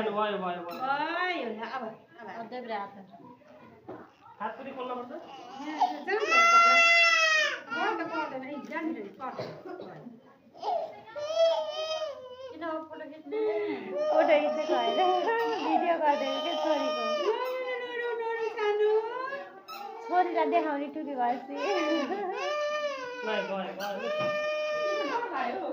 सानो भयो भयो भयो भयो ल अब अझै रात हात पनि खोल्न पर्छ पर्दैन है जानु किन फोटो खिच्ने फोटो खिचेको होइन भिडियो गरिदिएको के छोरीको छोरीलाई देखाउने टुकी भएपछि ल गयो गयो